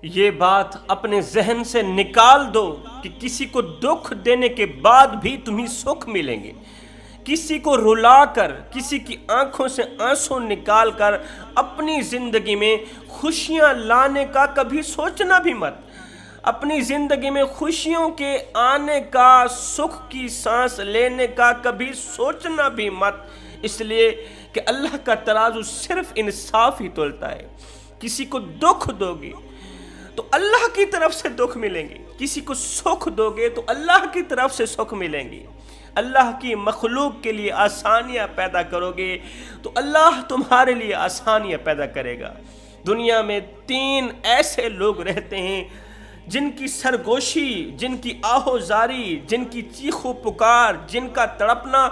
یہ بات اپنے ذہن سے نکال دو کہ کسی کو دکھ دینے کے بعد بھی تمہیں سکھ ملیں گے۔ کسی کو رلا کر، کسی کی آنکھوں سے آنسو نکال کر اپنی زندگی میں خوشیاں لانے کا کبھی سوچنا بھی مت۔ اپنی زندگی میں خوشیوں کے آنے کا، سکھ کی سانس لینے کا کبھی سوچنا بھی مت، اس لیے کہ اللہ کا ترازو صرف انصاف ہی تولتا ہے۔ کسی کو دکھ دو گے تو اللہ کی طرف سے دکھ ملیں گے، کسی کو سکھ دو گے تو اللہ کی طرف سے سکھ ملیں گے۔ اللہ کی مخلوق کے لیے آسانیاں پیدا کرو گے تو اللہ تمہارے لیے آسانیاں پیدا کرے گا۔ دنیا میں 3 ایسے لوگ رہتے ہیں جن کی سرگوشی، جن کی آہوزاری، جن کی چیخ و پکار، جن کا تڑپنا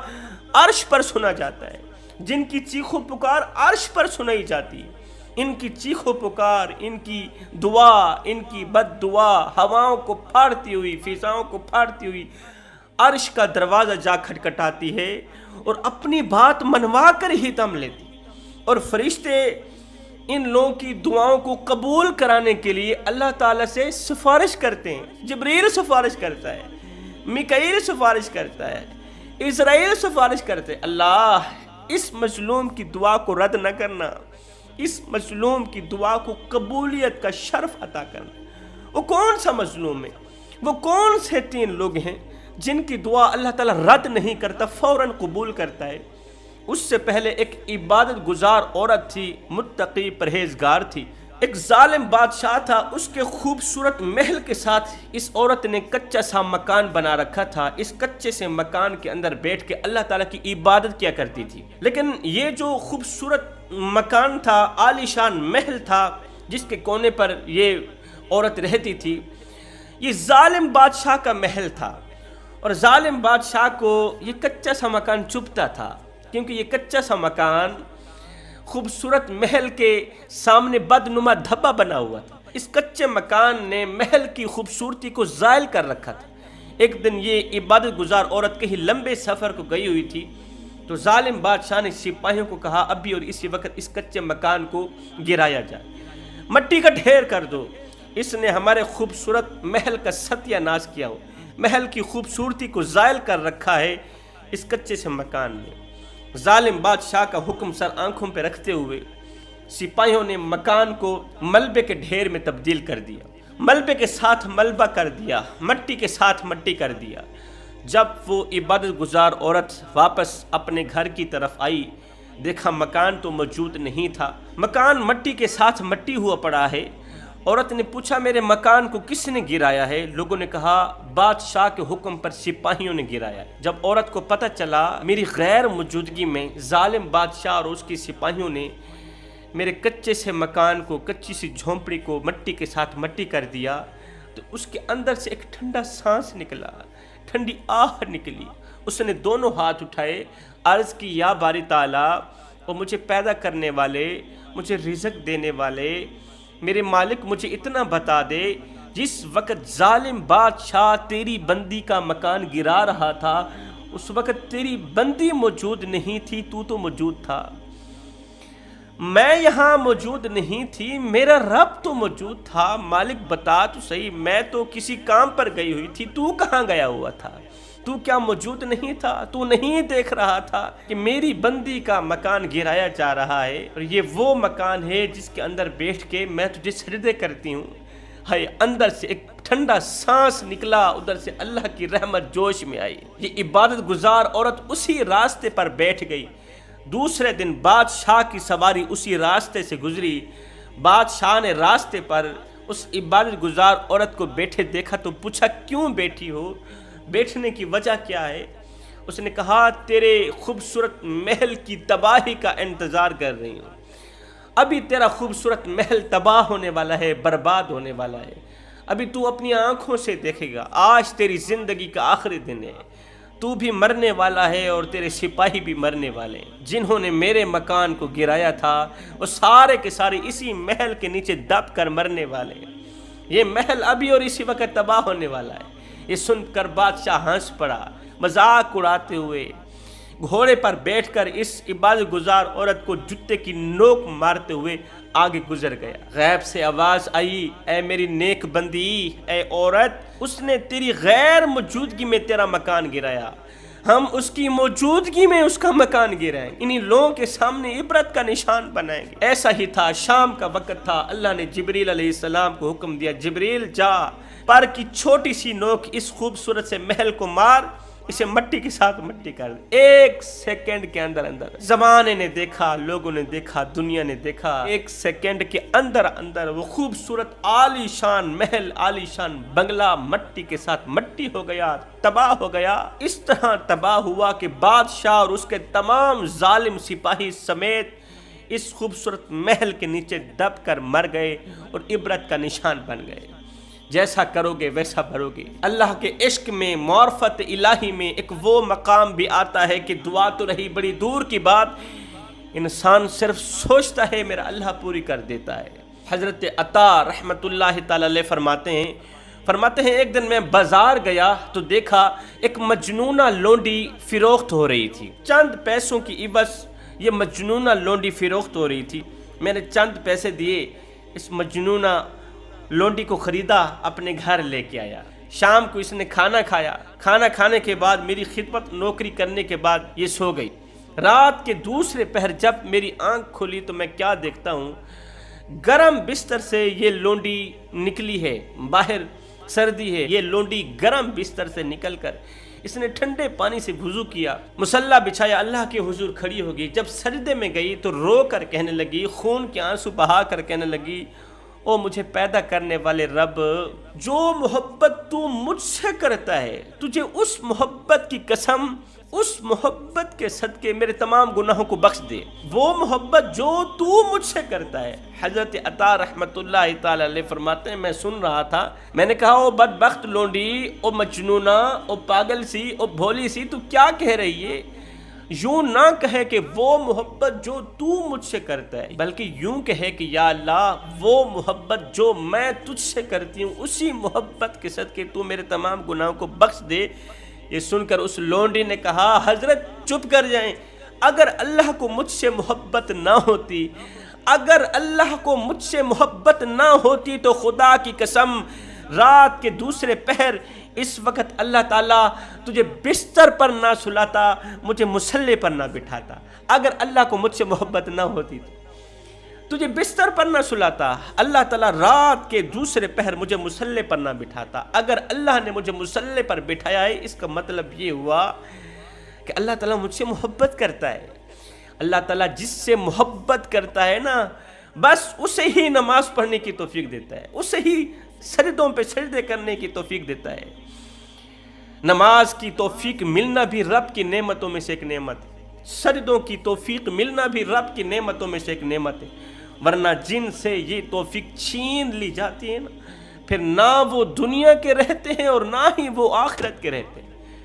عرش پر سنا جاتا ہے، جن کی چیخ و پکار عرش پر سنائی جاتی ہے۔ ان کی چیخ و پکار، ان کی دعا، ان کی بد دعا ہواؤں کو پھاڑتی ہوئی، فضاؤں کو پھاڑتی ہوئی عرش کا دروازہ جا کھٹکھٹاتی ہے اور اپنی بات منوا کر ہی دم لیتی، اور فرشتے ان لوگوں کی دعاؤں کو قبول کرانے کے لیے اللہ تعالیٰ سے سفارش کرتے ہیں۔ جبریل سفارش کرتا ہے، میکائیل سفارش کرتا ہے، اسرائیل سفارش کرتے ہیں، اللہ اس مظلوم کی دعا کو رد نہ کرنا، اس مظلوم کی دعا کو قبولیت کا شرف عطا کرنا۔ وہ کون سا مظلوم ہے؟ وہ کون سے 3 لوگ ہیں جن کی دعا اللہ تعالیٰ رد نہیں کرتا، فوراً قبول کرتا ہے؟ اس سے پہلے ایک عبادت گزار عورت تھی، متقی پرہیزگار تھی۔ ایک ظالم بادشاہ تھا، اس کے خوبصورت محل کے ساتھ اس عورت نے کچا سا مکان بنا رکھا تھا۔ اس کچے سے مکان کے اندر بیٹھ کے اللہ تعالیٰ کی عبادت کیا کرتی تھی۔ لیکن یہ جو خوبصورت مکان تھا، عالی شان محل تھا جس کے کونے پر یہ عورت رہتی تھی، یہ ظالم بادشاہ کا محل تھا، اور ظالم بادشاہ کو یہ کچا سا مکان چبھتا تھا، کیونکہ یہ کچا سا مکان خوبصورت محل کے سامنے بدنما دھبا بنا ہوا تھا۔ اس کچے مکان نے محل کی خوبصورتی کو زائل کر رکھا تھا۔ ایک دن یہ عبادت گزار عورت کہیں لمبے سفر کو گئی ہوئی تھی، تو ظالم بادشاہ نے سپاہیوں کو کہا ابھی اور اسی وقت اس کچے مکان کو گرایا جائے، مٹی کا ڈھیر کر دو، اس نے ہمارے خوبصورت محل کا ستیہ ناش کیا ہو، محل کی خوبصورتی کو زائل کر رکھا ہے اس کچے سے مکان نے۔ ظالم بادشاہ کا حکم سر آنکھوں پہ رکھتے ہوئے سپاہیوں نے مکان کو ملبے کے ڈھیر میں تبدیل کر دیا، ملبے کے ساتھ ملبہ کر دیا، مٹی کے ساتھ مٹی کر دیا۔ جب وہ عبادت گزار عورت واپس اپنے گھر کی طرف آئی، دیکھا مکان تو موجود نہیں تھا، مکان مٹی کے ساتھ مٹی ہوا پڑا ہے۔ عورت نے پوچھا میرے مکان کو کس نے گرایا ہے؟ لوگوں نے کہا بادشاہ کے حکم پر سپاہیوں نے گرایا ہے۔ جب عورت کو پتہ چلا میری غیر موجودگی میں ظالم بادشاہ اور اس کی سپاہیوں نے میرے کچے سے مکان کو، کچی سی جھونپڑی کو مٹی کے ساتھ مٹی کر دیا، تو اس کے اندر سے ایک ٹھنڈا سانس نکلا، ٹھنڈی آہ نکلی۔ اس نے دونوں ہاتھ اٹھائے، عرض کی یا باری تعالیٰ، اور مجھے پیدا کرنے والے، مجھے رزق دینے والے میرے مالک، مجھے اتنا بتا دے جس وقت ظالم بادشاہ تیری بندی کا مکان گرا رہا تھا اس وقت تیری بندی موجود نہیں تھی، تو موجود تھا، میں یہاں موجود نہیں تھی، میرا رب تو موجود تھا، مالک بتا تو صحیح، میں تو کسی کام پر گئی ہوئی تھی، تو کہاں گیا ہوا تھا؟ تو کیا موجود نہیں تھا؟ تو نہیں دیکھ رہا تھا کہ میری بندی کا مکان گرایا جا رہا ہے، اور یہ وہ مکان ہے جس کے اندر بیٹھ کے میں تجھے سجدے کرتی ہوں؟ ہائے، اندر سے ایک ٹھنڈا سانس نکلا، ادھر سے اللہ کی رحمت جوش میں آئی۔ یہ عبادت گزار عورت اسی راستے پر بیٹھ گئی۔ دوسرے دن بادشاہ کی سواری اسی راستے سے گزری، بادشاہ نے راستے پر اس عبادت گزار عورت کو بیٹھے دیکھا تو پوچھا کیوں بیٹھی ہو، بیٹھنے کی وجہ کیا ہے؟ اس نے کہا تیرے خوبصورت محل کی تباہی کا انتظار کر رہی ہوں، ابھی تیرا خوبصورت محل تباہ ہونے والا ہے، برباد ہونے والا ہے، ابھی تو اپنی آنکھوں سے دیکھے گا، آج تیری زندگی کا آخری دن ہے، تو بھی مرنے والا ہے اور تیرے سپاہی بھی مرنے والے ہیں۔ جنہوں نے میرے مکان کو گرایا تھا وہ سارے کے سارے اسی محل کے نیچے دب کر مرنے والے ہیں، یہ محل ابھی اور اسی وقت تباہ ہونے والا ہے۔ یہ سن کر بادشاہ ہنس پڑا، مذاق اڑاتے ہوئے گھوڑے پر بیٹھ کر اس عبادت گزار عورت کو جوتے کی نوک مارتے ہوئے آگے گزر گیا۔ غیب سے آواز آئی، اے میری نیک بندی، اے عورت، اس نے تیری غیر موجودگی میں تیرا مکان گرایا، ہم اس کی موجودگی میں اس کا مکان گرائیں گے، انہی لوگوں کے سامنے عبرت کا نشان بنائیں گے۔ ایسا ہی تھا، شام کا وقت تھا، اللہ نے جبریل علیہ السلام کو حکم دیا، جبریل جا، پر کی چھوٹی سی نوک اس خوبصورت سے محل کو مار، اسے مٹی کے ساتھ مٹی کر دے۔ ایک سیکنڈ کے اندر زمانے نے دیکھا، لوگوں نے دیکھا، دنیا نے دیکھا، ایک سیکنڈ کے اندر وہ خوبصورت عالی شان محل، عالی شان بنگلہ مٹی کے ساتھ مٹی ہو گیا، تباہ ہو گیا۔ اس طرح تباہ ہوا کہ بادشاہ اور اس کے تمام ظالم سپاہی سمیت اس خوبصورت محل کے نیچے دب کر مر گئے اور عبرت کا نشان بن گئے۔ جیسا کرو گے ویسا بھرو گے۔ اللہ کے عشق میں، معرفت الہی میں ایک وہ مقام بھی آتا ہے کہ دعا تو رہی بڑی دور کی بات، انسان صرف سوچتا ہے میرا اللہ پوری کر دیتا ہے۔ حضرت عطا رحمت اللہ تعالی علیہ فرماتے ہیں ایک دن میں بازار گیا تو دیکھا ایک مجنونہ لونڈی فروخت ہو رہی تھی، چند پیسوں کی عوض یہ مجنونہ لونڈی فروخت ہو رہی تھی۔ میں نے چند پیسے دیے، اس مجنونہ لونڈی کو خریدا، اپنے گھر لے کے آیا۔ شام کو اس نے کھانا کھایا، کھانا کھانے کے بعد میری خدمت نوکری کرنے کے بعد یہ سو گئی۔ رات کے دوسرے پہر جب میری آنکھ کھلی تو میں کیا دیکھتا ہوں، گرم بستر سے یہ لونڈی نکلی ہے، باہر سردی ہے، یہ لونڈی گرم بستر سے نکل کر اس نے ٹھنڈے پانی سے وضو کیا، مصلی بچھایا، اللہ کے حضور کھڑی ہوگی۔ جب سجدے میں گئی تو رو کر کہنے لگی، خون کے آنسو بہا کر کہنے لگی، او مجھے پیدا کرنے والے رب، جو محبت تو مجھ سے کرتا ہے، تجھے اس محبت کی قسم، اس محبت کے صدقے میرے تمام گناہوں کو بخش دے، وہ محبت جو تو مجھ سے کرتا ہے۔ حضرت عطا رحمت اللہ تعالی علیہ فرماتے ہیں میں سن رہا تھا، میں نے کہا او بدبخت لونڈی، او مجنونہ، او پاگل سی، او بھولی سی، تو کیا کہہ رہی ہے؟ یوں نہ کہے کہ وہ محبت جو تو مجھ سے کرتا ہے، بلکہ یوں کہے کہ یا اللہ وہ محبت جو میں تجھ سے کرتی ہوں، اسی محبت کے صدقے تو میرے تمام گناہوں کو بخش دے۔ یہ سن کر اس لونڈی نے کہا، حضرت چپ کر جائیں، اگر اللہ کو مجھ سے محبت نہ ہوتی، اگر اللہ کو مجھ سے محبت نہ ہوتی تو خدا کی قسم رات کے دوسرے پہر اس وقت اللہ تعالیٰ تجھے بستر پر نہ سلاتا، مجھے مصلی پر نہ بٹھاتا۔ اگر اللہ کو مجھ سے محبت نہ ہوتی تو تجھے بستر پر نہ سلاتا، اللہ تعالیٰ رات کے دوسرے پہر مجھے مصلی پر نہ بٹھاتا۔ اگر اللہ نے مجھے مصلی پر بٹھایا ہے، اس کا مطلب یہ ہوا کہ اللہ تعالیٰ مجھ سے محبت کرتا ہے۔ اللہ تعالیٰ جس سے محبت کرتا ہے نا، بس اسے ہی نماز پڑھنے کی توفیق دیتا ہے، اسے ہی سجدوں پہ سجدے کرنے کی توفیق دیتا ہے۔ نماز کی توفیق ملنا بھی رب کی نعمتوں میں سے ایک نعمت ہے، سجدوں کی توفیق ملنا بھی رب کی نعمتوں میں سے ایک نعمت ہے، ورنہ جن سے یہ توفیق چھین لی جاتی ہے نا، پھر نہ وہ دنیا کے رہتے ہیں اور نہ ہی وہ آخرت کے رہتے ہیں۔